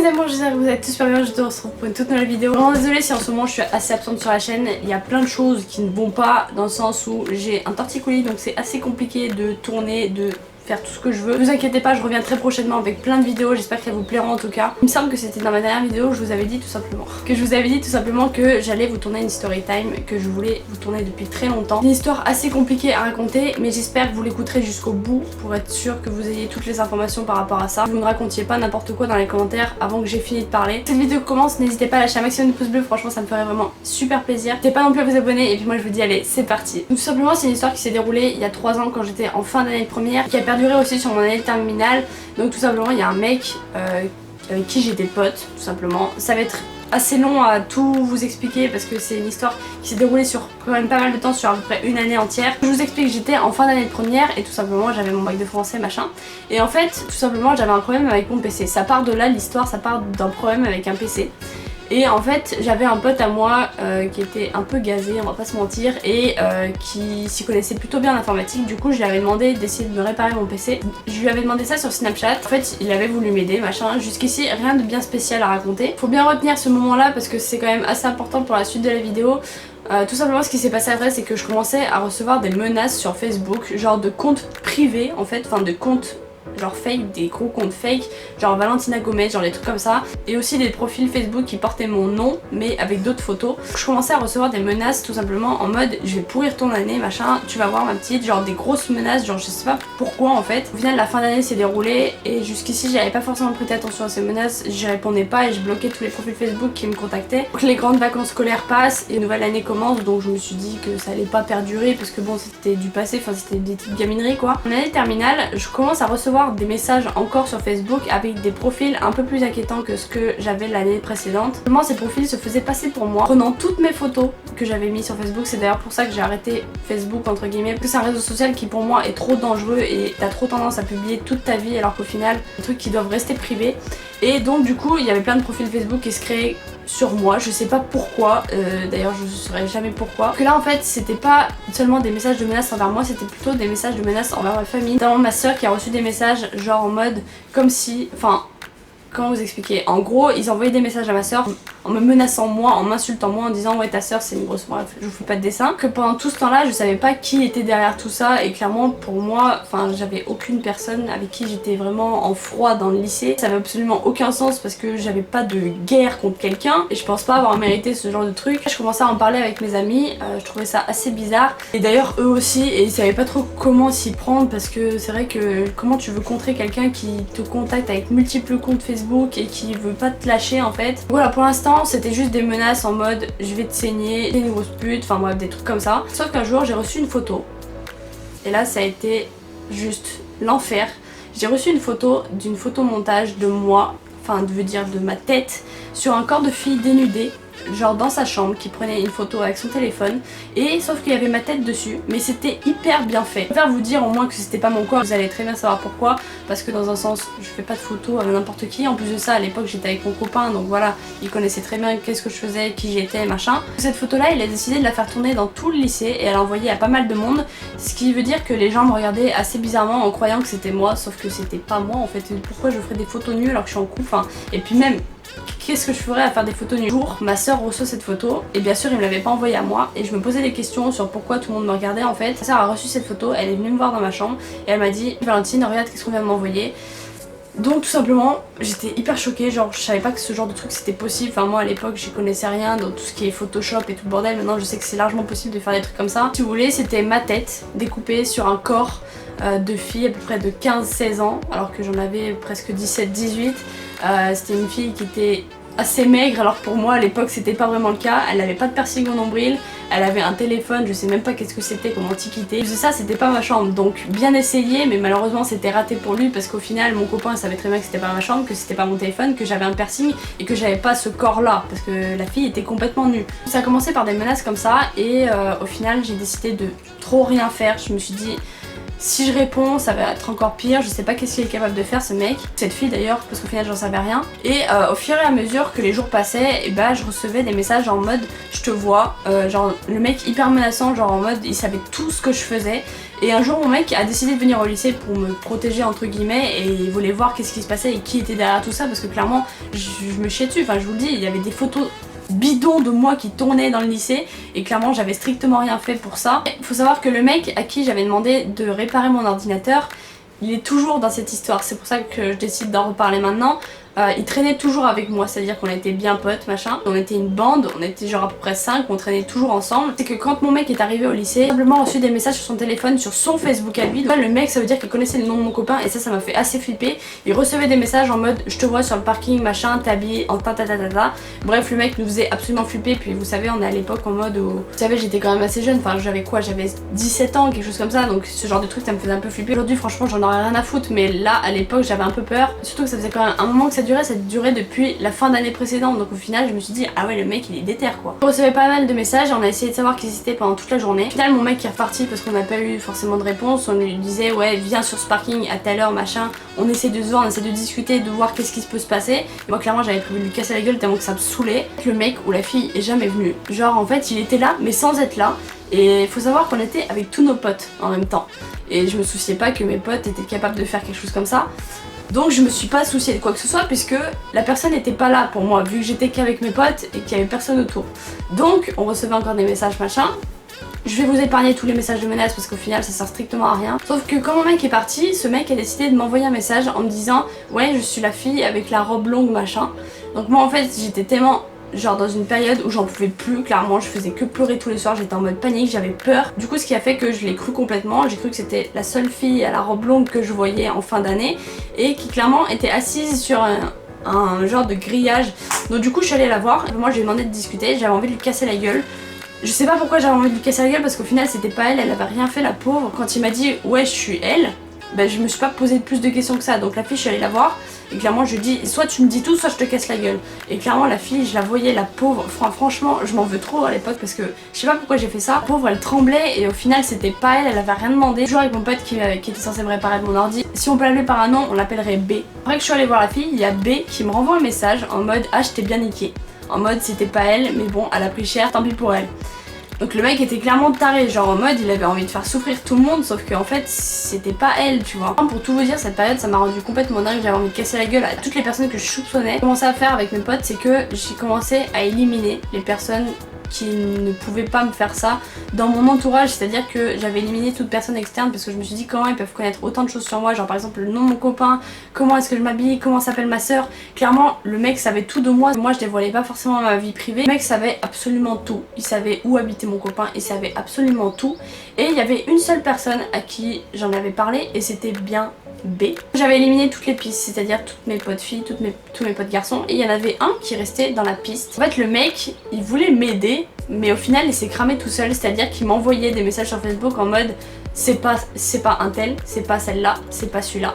amours, j'espère que vous êtes tous super bien, je te retrouve pour une toute nouvelle vidéo. Vraiment désolée si en ce moment je suis assez absente sur la chaîne, il y a plein de choses qui ne vont pas dans le sens où j'ai un torticolis donc c'est assez compliqué de tourner, de faire tout ce que je veux. Ne vous inquiétez pas, je reviens très prochainement avec plein de vidéos, j'espère qu'elles vous plairont en tout cas. Il me semble que c'était dans ma dernière vidéo où je vous avais dit tout simplement que j'allais vous tourner une story time que je voulais vous tourner depuis très longtemps. Une histoire assez compliquée à raconter mais j'espère que vous l'écouterez jusqu'au bout pour être sûr que vous ayez toutes les informations par rapport à ça. Vous ne racontiez pas n'importe quoi dans les commentaires avant que j'ai fini de parler. Cette vidéo commence, n'hésitez pas à lâcher un maximum de pouces bleus, franchement ça me ferait vraiment super plaisir. N'hésitez pas non plus à vous abonner et puis moi je vous dis allez c'est parti. Donc, tout simplement c'est une histoire qui s'est déroulée il y a 3 ans quand j'étais en fin d'année de première, qui a perduré aussi sur mon année de terminale. Donc tout simplement il y a un mec avec qui j'étais pote tout simplement. Ça va être assez long à tout vous expliquer parce que c'est une histoire qui s'est déroulée sur quand même pas mal de temps, sur à peu près une année entière. Je vous explique, j'étais en fin d'année de première et tout simplement j'avais mon bac de français machin et en fait tout simplement j'avais un problème avec mon PC. Ça part de là l'histoire, ça part d'un problème avec un PC. Et en fait j'avais un pote à moi qui était un peu gazé, on va pas se mentir, et qui s'y connaissait plutôt bien en informatique. Du coup je lui avais demandé d'essayer de me réparer mon PC. Je lui avais demandé ça sur Snapchat. En fait il avait voulu m'aider machin. Jusqu'ici rien de bien spécial à raconter. Faut bien retenir ce moment là parce que c'est quand même assez important pour la suite de la vidéo. Tout simplement ce qui s'est passé après c'est que je commençais à recevoir des menaces sur Facebook, genre de comptes privés en fait, enfin de comptes genre fake, des gros comptes fake, genre Valentina Gomez, genre des trucs comme ça, et aussi des profils Facebook qui portaient mon nom mais avec d'autres photos. Je commençais à recevoir des menaces tout simplement en mode je vais pourrir ton année machin, tu vas voir ma petite, genre des grosses menaces, genre je sais pas pourquoi en fait. Au final la fin d'année s'est déroulée et jusqu'ici j'avais pas forcément prêté attention à ces menaces, j'y répondais pas et je bloquais tous les profils Facebook qui me contactaient. Donc les grandes vacances scolaires passent et une nouvelle année commence, donc je me suis dit que ça allait pas perdurer parce que bon c'était du passé, enfin c'était des petites gamineries quoi. En année terminale je commence à recevoir des messages encore sur Facebook avec des profils un peu plus inquiétants que ce que j'avais l'année précédente. Seulement ces profils se faisaient passer pour moi, prenant toutes mes photos que j'avais mis sur Facebook. C'est d'ailleurs pour ça que j'ai arrêté Facebook entre guillemets, parce que c'est un réseau social qui pour moi est trop dangereux et t'as trop tendance à publier toute ta vie alors qu'au final des trucs qui doivent rester privés. Et donc du coup il y avait plein de profils Facebook qui se créaient sur moi, je sais pas pourquoi, d'ailleurs je saurais jamais pourquoi. Parce que là en fait c'était pas seulement des messages de menaces envers moi, c'était plutôt des messages de menaces envers ma famille. Notamment ma soeur qui a reçu des messages genre en mode comme si, enfin comment vous expliquer, en gros ils envoyaient des messages à ma soeur en me menaçant moi, en m'insultant moi, en disant ouais ta soeur c'est une grosse, bref je vous fais pas de dessin. Que pendant tout ce temps là je savais pas qui était derrière tout ça et clairement pour moi, enfin j'avais aucune personne avec qui j'étais vraiment en froid dans le lycée. Ça avait absolument aucun sens parce que j'avais pas de guerre contre quelqu'un et je pense pas avoir mérité ce genre de truc. Je commençais à en parler avec mes amis, je trouvais ça assez bizarre et d'ailleurs eux aussi, et ils savaient pas trop comment s'y prendre parce que c'est vrai que comment tu veux contrer quelqu'un qui te contacte avec multiples comptes Facebook et qui veut pas te lâcher en fait. Voilà, pour l'instant c'était juste des menaces en mode je vais te saigner, t'es une grosse pute, enfin bref des trucs comme ça. Sauf qu'un jour j'ai reçu une photo et là ça a été juste l'enfer. J'ai reçu une photo d'une photomontage de moi, enfin je veux dire de ma tête, sur un corps de fille dénudé, genre dans sa chambre, qui prenait une photo avec son téléphone, et sauf qu'il y avait ma tête dessus, mais c'était hyper bien fait. Je préfère vous dire au moins que c'était pas mon corps, vous allez très bien savoir pourquoi, parce que dans un sens je fais pas de photos avec n'importe qui. En plus de ça à l'époque j'étais avec mon copain donc voilà, il connaissait très bien qu'est-ce que je faisais, qui j'étais machin. Cette photo là il a décidé de la faire tourner dans tout le lycée et elle l'a envoyée à pas mal de monde, ce qui veut dire que les gens me regardaient assez bizarrement en croyant que c'était moi, sauf que c'était pas moi en fait. Pourquoi je ferais des photos nues alors que je suis en couple, enfin, et puis même qu'est-ce que je ferais à faire des photos nues. Un jour, ma soeur reçoit cette photo et bien sûr il me l'avait pas envoyée à moi et je me posais des questions sur pourquoi tout le monde me regardait en fait. Ma soeur a reçu cette photo, elle est venue me voir dans ma chambre et elle m'a dit Valentine regarde qu'est-ce qu'on vient de m'envoyer. Donc tout simplement j'étais hyper choquée, genre je savais pas que ce genre de truc c'était possible. Enfin moi à l'époque j'y connaissais rien dans tout ce qui est Photoshop et tout le bordel. Maintenant je sais que c'est largement possible de faire des trucs comme ça. Si vous voulez c'était ma tête découpée sur un corps de fille à peu près de 15-16 ans alors que j'en avais presque 17-18. C'était une fille qui était assez maigre alors pour moi à l'époque c'était pas vraiment le cas. Elle avait pas de piercing au nombril, elle avait un téléphone, je sais même pas qu'est-ce que c'était comme antiquité. Plus de ça c'était pas ma chambre, donc bien essayé mais malheureusement c'était raté pour lui parce qu'au final mon copain savait très bien que c'était pas ma chambre, que c'était pas mon téléphone, que j'avais un piercing et que j'avais pas ce corps là parce que la fille était complètement nue. Ça a commencé par des menaces comme ça et au final j'ai décidé de trop rien faire. Je me suis dit Si je réponds, ça va être encore pire, je sais pas qu'est-ce qu'il est capable de faire ce mec, cette fille d'ailleurs, parce qu'au final j'en savais rien. Et au fur et à mesure que les jours passaient, et bah je recevais des messages en mode je te vois, genre le mec hyper menaçant, genre en mode il savait tout ce que je faisais. Et un jour mon mec a décidé de venir au lycée pour me protéger entre guillemets et il voulait voir qu'est-ce qui se passait et qui était derrière tout ça parce que clairement je me chiais dessus, enfin je vous le dis, il y avait des photos bidon de moi qui tournait dans le lycée et clairement j'avais strictement rien fait pour ça. Il faut savoir que le mec à qui j'avais demandé de réparer mon ordinateur, il est toujours dans cette histoire, c'est pour ça que je décide d'en reparler maintenant. Il traînait toujours avec moi, c'est-à-dire qu'on était bien potes, machin. On était une bande, on était genre à peu près 5, on traînait toujours ensemble. C'est que quand mon mec est arrivé au lycée, il a simplement reçu des messages sur son téléphone, sur son Facebook à lui. Donc, le mec, ça veut dire qu'il connaissait le nom de mon copain et ça m'a fait assez flipper. Il recevait des messages en mode je te vois sur le parking, machin, t'es habillé en ta. Bref, le mec nous faisait absolument flipper. Puis vous savez, on est à l'époque en mode où... Vous savez, j'étais quand même assez jeune, enfin j'avais quoi? J'avais 17 ans, quelque chose comme ça. Donc ce genre de truc, ça me faisait un peu flipper. Aujourd'hui, franchement, j'en aurais rien à foutre. Mais là, à l'époque, j'avais un peu peur. Surtout que ça faisait quand même un moment que ça durait depuis la fin d'année précédente, donc au final je me suis dit ah ouais le mec il est déter quoi. On recevait pas mal de messages, on a essayé de savoir qui c'était pendant toute la journée. Au final mon mec est reparti parce qu'on n'a pas eu forcément de réponse, on lui disait ouais viens sur ce parking à telle heure machin, on essaie de se voir, on essaie de discuter, de voir qu'est-ce qui se peut se passer. Et moi clairement j'avais prévu de lui casser la gueule tellement que ça me saoulait. Le mec ou la fille est jamais venu, genre en fait il était là mais sans être là. Et il faut savoir qu'on était avec tous nos potes en même temps. Et je me souciais pas que mes potes étaient capables de faire quelque chose comme ça. Donc je me suis pas souciée de quoi que ce soit puisque la personne n'était pas là pour moi vu que j'étais qu'avec mes potes et qu'il y avait personne autour. Donc on recevait encore des messages machin. Je vais vous épargner tous les messages de menaces parce qu'au final ça sert strictement à rien. Sauf que quand mon mec est parti, ce mec a décidé de m'envoyer un message en me disant ouais je suis la fille avec la robe longue machin. Donc moi en fait j'étais tellement... genre dans une période où j'en pouvais plus, clairement je faisais que pleurer tous les soirs, j'étais en mode panique, j'avais peur. Du coup ce qui a fait que je l'ai cru complètement, j'ai cru que c'était la seule fille à la robe longue que je voyais en fin d'année et qui clairement était assise sur un genre de grillage. Donc du coup je suis allée la voir, et moi je lui ai demandé de discuter, j'avais envie de lui casser la gueule. Je sais pas pourquoi j'avais envie de lui casser la gueule parce qu'au final c'était pas elle, elle avait rien fait la pauvre. Quand il m'a dit ouais je suis elle, bah je me suis pas posé plus de questions que ça. Donc la fille je suis allée la voir et clairement je lui dis soit tu me dis tout soit je te casse la gueule. Et clairement la fille je la voyais la pauvre, franchement je m'en veux trop à l'époque parce que je sais pas pourquoi j'ai fait ça. La pauvre elle tremblait et au final c'était pas elle, elle avait rien demandé. Toujours avec mon pote qui était censé me réparer mon ordi. Si on peut l'appeler par un nom on l'appellerait B. Après que je suis allée voir la fille, il y a B qui me renvoie un message en mode ah je t'ai bien niqué. En mode c'était pas elle mais bon elle a pris cher, tant pis pour elle. Donc le mec était clairement taré, genre en mode il avait envie de faire souffrir tout le monde sauf qu'en fait c'était pas elle tu vois. Pour tout vous dire cette période ça m'a rendu complètement dingue, j'avais envie de casser la gueule à toutes les personnes que je soupçonnais. Ce que j'ai commencé à faire avec mes potes c'est que j'ai commencé à éliminer les personnes qui ne pouvaient pas me faire ça dans mon entourage, c'est-à-dire que j'avais éliminé toute personne externe parce que je me suis dit comment ils peuvent connaître autant de choses sur moi, genre par exemple le nom de mon copain, comment est-ce que je m'habille, comment s'appelle ma soeur. Clairement le mec savait tout de moi je dévoilais pas forcément ma vie privée. Le mec savait absolument tout, il savait où habitait mon copain, il savait absolument tout et il y avait une seule personne à qui j'en avais parlé et c'était bien B. J'avais éliminé toutes les pistes, c'est-à-dire toutes mes potes filles, tous mes potes garçons et il y en avait un qui restait dans la piste. En fait le mec il voulait m'aider mais au final il s'est cramé tout seul, c'est-à-dire qu'il m'envoyait des messages sur Facebook en mode c'est pas un tel, c'est pas celle-là, c'est pas celui-là.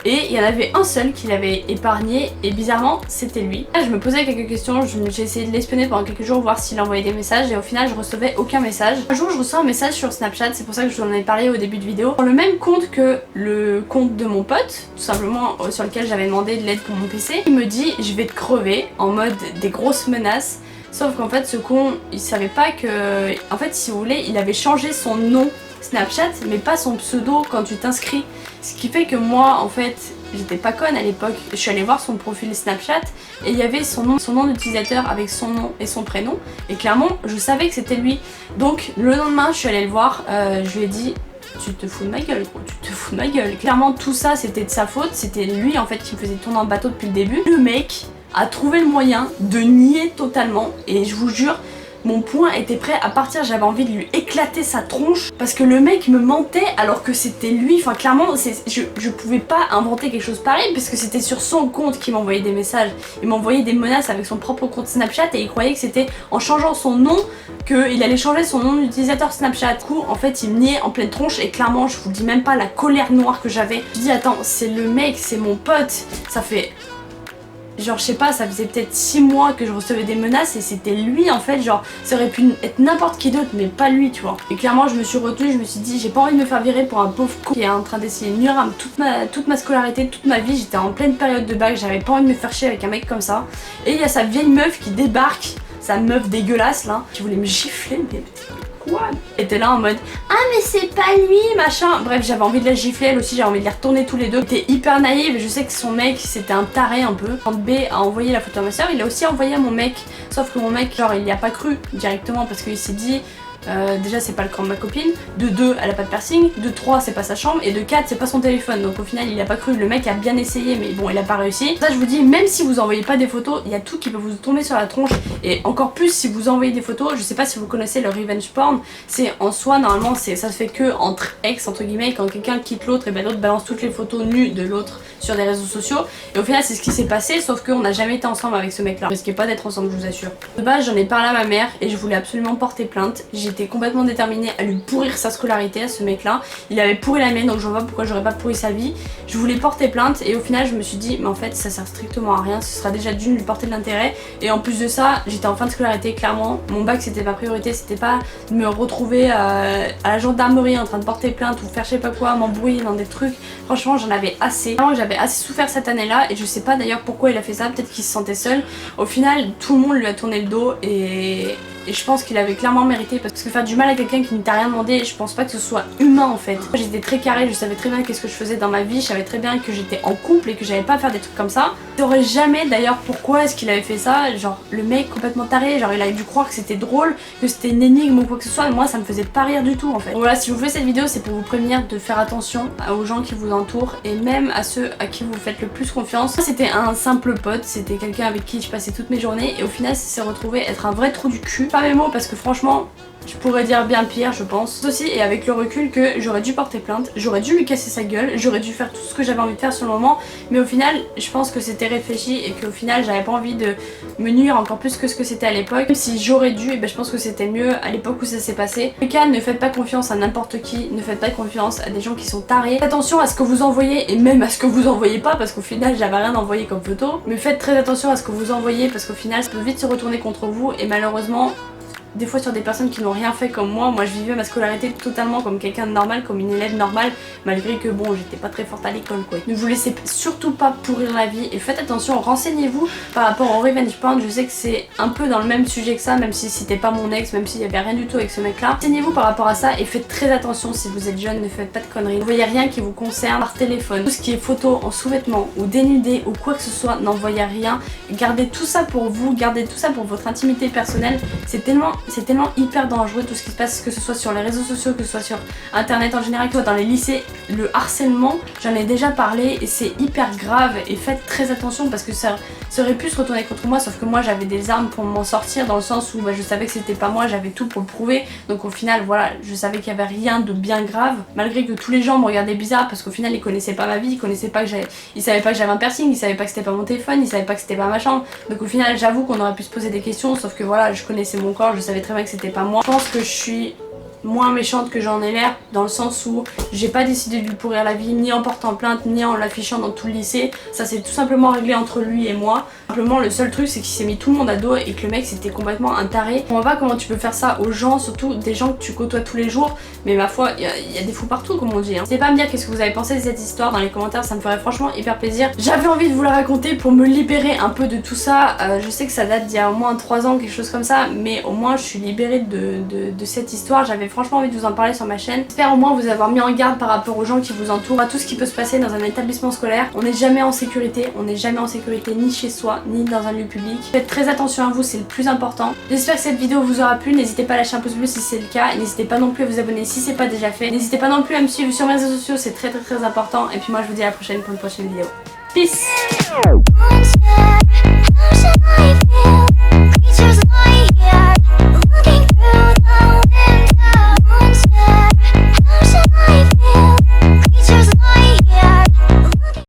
Et il y en avait un seul qui l'avait épargné et bizarrement c'était lui. Là, je me posais quelques questions, j'ai essayé de l'espionner pendant quelques jours voir s'il envoyait des messages et au final je recevais aucun message. Un jour je reçois un message sur Snapchat, c'est pour ça que je vous en ai parlé au début de vidéo. Sur le même compte que le compte de mon pote, tout simplement sur lequel j'avais demandé de l'aide pour mon PC. Il me dit je vais te crever en mode des grosses menaces. Sauf qu'en fait ce con il savait pas que... En fait si vous voulez il avait changé son nom Snapchat mais pas son pseudo quand tu t'inscris. Ce qui fait que moi en fait j'étais pas conne à l'époque, je suis allée voir son profil Snapchat et il y avait son nom d'utilisateur avec son nom et son prénom et clairement je savais que c'était lui. Donc le lendemain je suis allée le voir, je lui ai dit tu te fous de ma gueule gros, tu te fous de ma gueule. Clairement tout ça c'était de sa faute, c'était lui en fait qui me faisait tourner en bateau depuis le début. Le mec a trouvé le moyen de nier totalement et je vous jure mon poing était prêt à partir, j'avais envie de lui éclater sa tronche parce que le mec me mentait alors que c'était lui, enfin clairement je pouvais pas inventer quelque chose pareil parce que c'était sur son compte qu'il m'envoyait des messages, il m'envoyait des menaces avec son propre compte Snapchat et il croyait que c'était en changeant son nom qu'il allait changer son nom d'utilisateur Snapchat. Du coup en fait il me niait en pleine tronche et clairement je vous dis même pas la colère noire que j'avais. Je dis attends c'est le mec, c'est mon pote, ça fait... genre je sais pas, ça faisait peut-être 6 mois que je recevais des menaces et c'était lui en fait, genre ça aurait pu être n'importe qui d'autre mais pas lui, tu vois. Et clairement je me suis retenue, je me suis dit j'ai pas envie de me faire virer pour un pauvre con qui est en train d'essayer de nuire à toute ma scolarité, toute ma vie. J'étais en pleine période de bac, j'avais pas envie de me faire chier avec un mec comme ça. Et il y a sa vieille meuf qui débarque, sa meuf dégueulasse là, qui voulait me gifler, mais quoi? Et t'es là en mode ah mais c'est pas lui machin. Bref, j'avais envie de la gifler, elle aussi j'avais envie de les retourner tous les deux. J'étais hyper naïve, je sais que son mec c'était un taré un peu. Quand B a envoyé la photo à ma soeur, il a aussi envoyé à mon mec. Sauf que mon mec genre il y a pas cru directement parce qu'il s'est dit déjà c'est pas le camp de ma copine, de 2 elle a pas de piercing, de 3 c'est pas sa chambre et de 4 c'est pas son téléphone, donc au final il a pas cru, le mec a bien essayé mais bon il a pas réussi. Ça je vous dis, même si vous envoyez pas des photos, il y a tout qui peut vous tomber sur la tronche et encore plus si vous envoyez des photos. Je sais pas si vous connaissez le revenge porn, c'est en soi normalement ça se fait que entre ex entre guillemets, quand quelqu'un quitte l'autre et ben l'autre balance toutes les photos nues de l'autre sur des réseaux sociaux et au final c'est ce qui s'est passé, sauf qu'on n'a jamais été ensemble avec ce mec là. Je risquais pas d'être ensemble, je vous assure. De base j'en ai parlé à ma mère et je voulais absolument porter plainte. J'étais complètement déterminée à lui pourrir sa scolarité à ce mec là. Il avait pourri la mienne donc je vois pas pourquoi j'aurais pas pourri sa vie. Je voulais porter plainte et au final je me suis dit mais en fait ça sert strictement à rien, ce sera déjà d'une lui porter de l'intérêt et en plus de ça j'étais en fin de scolarité clairement. Mon bac c'était ma priorité, c'était pas de me retrouver à la gendarmerie en train de porter plainte ou faire je sais pas quoi, m'embrouiller dans des trucs. Franchement j'en avais assez. J'avais assez souffert cette année là et je sais pas d'ailleurs pourquoi il a fait ça, peut-être qu'il se sentait seul. Au final tout le monde lui a tourné le dos et je pense qu'il avait clairement mérité parce que faire du mal à quelqu'un qui ne t'a rien demandé, je pense pas que ce soit humain en fait. J'étais très carrée, je savais très bien qu'est-ce que je faisais dans ma vie, je savais très bien que j'étais en couple et que j'allais pas faire des trucs comme ça. Je saurais jamais d'ailleurs pourquoi est-ce qu'il avait fait ça, genre le mec complètement taré, genre il avait dû croire que c'était drôle, que c'était une énigme ou quoi que ce soit, mais moi ça me faisait pas rire du tout en fait. Donc voilà, si je vous fais cette vidéo c'est pour vous prévenir de faire attention aux gens qui vous entourent et même à ceux à qui vous faites le plus confiance. C'était un simple pote, c'était quelqu'un avec qui je passais toutes mes journées et au final ça s'est retrouvé être un vrai trou du cul. Pas mes mots parce que franchement je pourrais dire bien pire je pense. Aussi et avec le recul que j'aurais dû porter plainte, j'aurais dû lui casser sa gueule, j'aurais dû faire tout ce que j'avais envie de faire sur le moment, mais au final je pense que c'était réfléchi et qu'au final j'avais pas envie de me nuire encore plus que ce que c'était à l'époque. Même si j'aurais dû, et ben je pense que c'était mieux à l'époque où ça s'est passé. En tout cas, ne faites pas confiance à n'importe qui, ne faites pas confiance à des gens qui sont tarés. Faites attention à ce que vous envoyez et même à ce que vous envoyez pas parce qu'au final j'avais rien envoyé comme photo, mais faites très attention à ce que vous envoyez parce qu'au final ça peut vite se retourner contre vous et malheureusement des fois sur des personnes qui n'ont rien fait comme moi je vivais ma scolarité totalement comme quelqu'un de normal, comme une élève normale, malgré que bon j'étais pas très forte à l'école quoi. Ne vous laissez surtout pas pourrir la vie et faites attention, renseignez-vous par rapport au revenge porn. Je sais que c'est un peu dans le même sujet que ça, même si c'était pas mon ex, même s'il y avait rien du tout avec ce mec là. Renseignez-vous par rapport à ça et faites très attention si vous êtes jeune, ne faites pas de conneries. Ne voyez rien qui vous concerne par téléphone. Tout ce qui est photo en sous-vêtements ou dénudé ou quoi que ce soit, n'envoyez rien. Gardez tout ça pour vous, gardez tout ça pour votre intimité personnelle. C'est tellement hyper dangereux tout ce qui se passe, que ce soit sur les réseaux sociaux, que ce soit sur internet en général, que ce soit dans les lycées. Le harcèlement, j'en ai déjà parlé et c'est hyper grave et faites très attention parce que ça aurait pu se retourner contre moi, sauf que moi j'avais des armes pour m'en sortir dans le sens où bah, je savais que c'était pas moi, j'avais tout pour le prouver, donc au final voilà, je savais qu'il y avait rien de bien grave, malgré que tous les gens me regardaient bizarre parce qu'au final ils connaissaient pas ma vie, ils savaient pas que j'avais un piercing, ils savaient pas que c'était pas mon téléphone, ils savaient pas que c'était pas ma chambre, donc au final j'avoue qu'on aurait pu se poser des questions, sauf que voilà, je connaissais mon corps, je savais très bien que c'était pas moi. Je pense que je suis moins méchante que j'en ai l'air, dans le sens où j'ai pas décidé de lui pourrir la vie, ni en portant plainte, ni en l'affichant dans tout le lycée. Ça s'est tout simplement réglé entre lui et moi. Simplement le seul truc c'est qu'il s'est mis tout le monde à dos et que le mec c'était complètement un taré. On voit pas comment tu peux faire ça aux gens, surtout des gens que tu côtoies tous les jours, mais ma foi il y a des fous partout comme on dit. N'hésitez pas à me dire qu'est-ce que vous avez pensé de cette histoire dans les commentaires, ça me ferait franchement hyper plaisir. J'avais envie de vous la raconter pour me libérer un peu de tout ça. Je sais que ça date d'il y a au moins 3 ans, quelque chose comme ça, mais au moins je suis libérée de cette histoire. J'avais franchement envie de vous en parler sur ma chaîne. J'espère au moins vous avoir mis en garde par rapport aux gens qui vous entourent, à tout ce qui peut se passer dans un établissement scolaire. On n'est jamais en sécurité, ni chez soi, ni dans un lieu public. Faites très attention à vous, c'est le plus important. J'espère que cette vidéo vous aura plu, n'hésitez pas à lâcher un pouce bleu si c'est le cas, et n'hésitez pas non plus à vous abonner si c'est pas déjà fait. N'hésitez pas non plus à me suivre sur mes réseaux sociaux, c'est très important. Et puis moi je vous dis à la prochaine pour une prochaine vidéo. Peace.